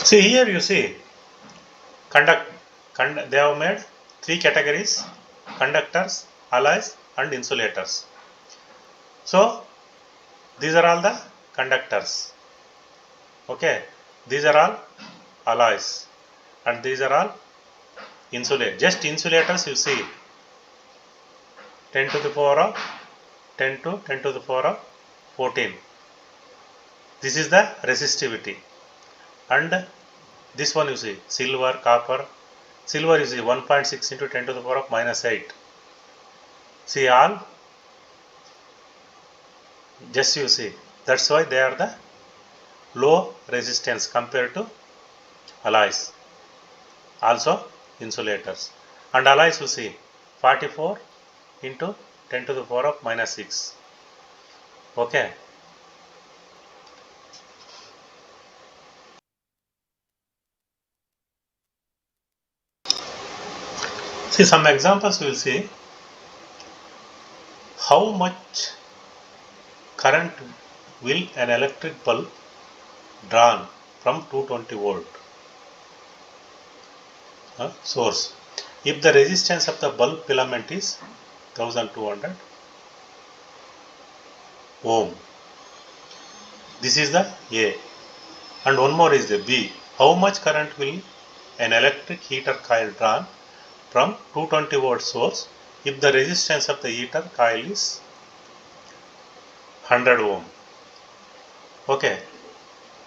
See here you see they have made three categories: conductors, alloys and insulators. So these are all the conductors. Okay, these are all alloys and these are all insulators. Just insulators you see 10 to the power of 10 to 10 to the power of 14. This is the resistivity. And this one you see silver, copper. Silver you see 1.6 into 10 to the power of minus 8. See all, just you see, that's why they are the low resistance compared to alloys, also insulators. And alloys you see 44 into 10 to the power of minus 6. Okay. See some examples we will see. How much current will an electric bulb drawn from 220 volt source if the resistance of the bulb filament is 1200 ohm? This is the A. And one more is the B. How much current will an electric heater coil drawn from 220 volt source if the resistance of the heater coil is 100 ohm? Okay.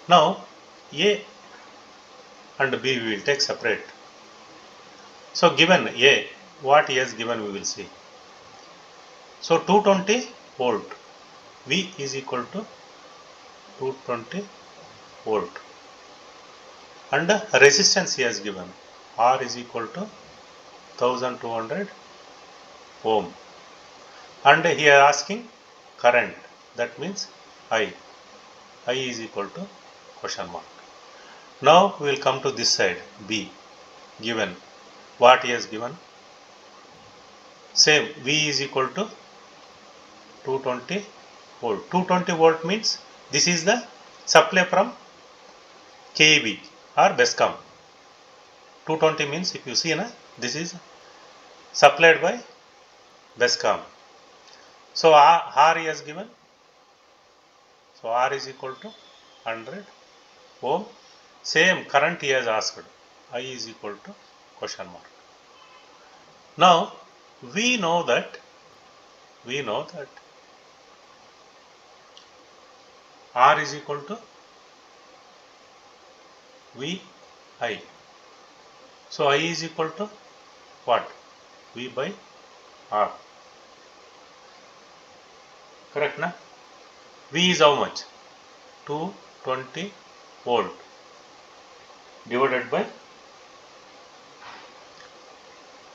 Now A and B we will take separate. So given A, what A is given we will see. So 220 volt, V is equal to 220 volt. And the resistance he has given, R is equal to 1200 ohm. And he is asking current, that means I. I is equal to question mark. Now we will come to this side, B, given. What he has given? Same, V is equal to 220 volt. 220 volt means this is the supply from KEB or BESCOM. 220 means if you see, this is supplied by BESCOM. So R he has given. So R is equal to 100 ohm. Same current he has asked. I is equal to question mark. Now we know that R is equal to V I. So I is equal to what? V by R. Correct na? V is how much? 220 volt divided by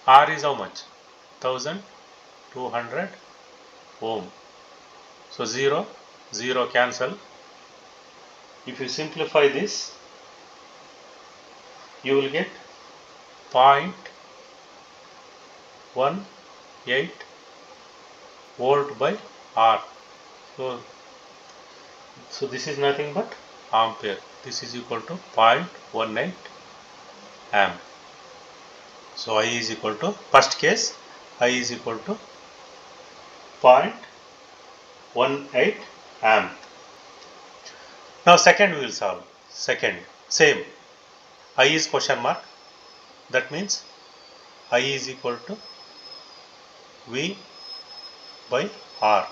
R is how much? 1200 ohm. So 0, 0 cancel. If you simplify this, you will get 0.18 volt by R. So this is nothing but ampere. This is equal to 0.18 amp. So I is equal to, first case, I is equal to 0.18 amp. Now second we will solve. Second, same. I is question mark. That means I is equal to V by R.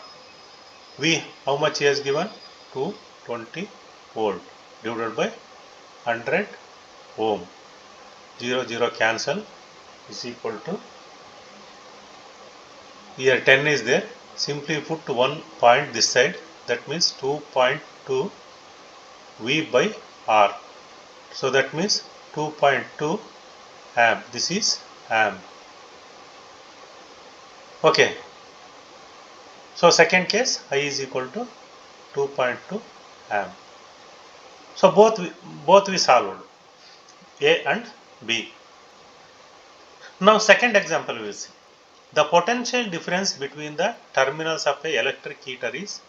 V, how much he has given? 220 volt divided by 100 ohm. 0, 0 cancel is equal to, here 10 is there. Simply put 1 point this side. That means 2.2 V by R. So that means 2.2 amp. This is amp. Okay. So second case, I is equal to 2.2 amp. So both we solved, A and B. Now second example we will see. The potential difference between the terminals of a electric heater is,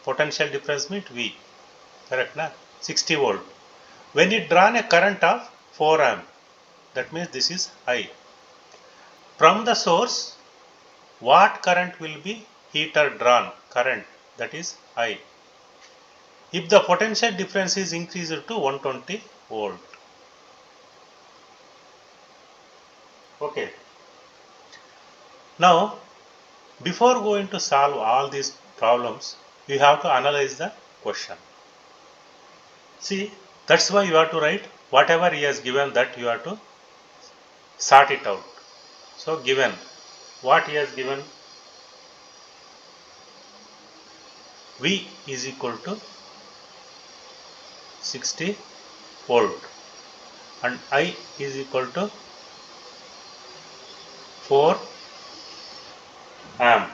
potential difference means V. Correct na? 60 volt. when it drawn a current of 4 amp, that means this is I. From the source, what current will be heater drawn? Current, that is I. If the potential difference is increased to 120 volt. Okay. Now, before going to solve all these problems, you have to analyze the question. See, that's why you have to write whatever he has given, that you have to sort it out. So, given what he has given, V is equal to 60 volt and I is equal to 4 amp.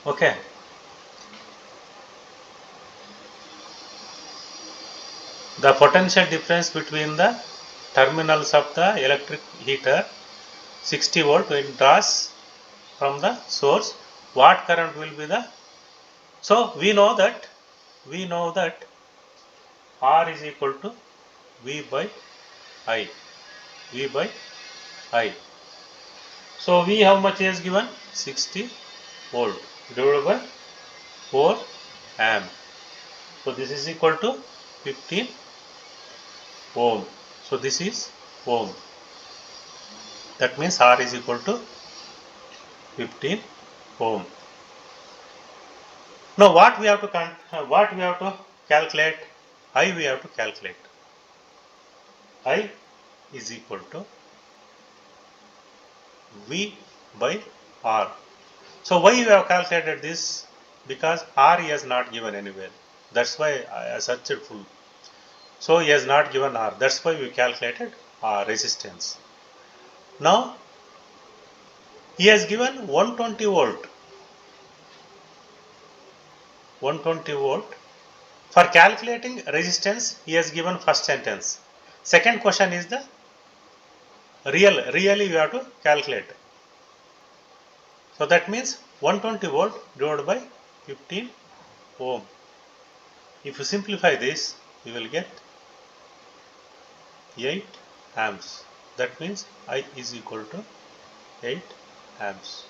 Okay. The potential difference between the terminals of the electric heater 60 volt when it draws from the source, what current will be the, so we know that R is equal to V by I. V by I. So V how much is given? 60 volt divided by 4 amp. So this is equal to 15 ohm. So this is ohm. That means R is equal to 15 ohm. Now what we have to calculate? I we have to calculate. I is equal to V by R. So why you have calculated this? Because R he has not given anywhere. That's why I searched full. So he has not given R. That's why we calculated R resistance. Now he has given 120 volt. 120 volt. For calculating resistance, he has given first sentence. Second question is the really you have to calculate. So that means 120 volt divided by 15 ohm. If you simplify this, you will get 8 amps. That means I is equal to 8 amps.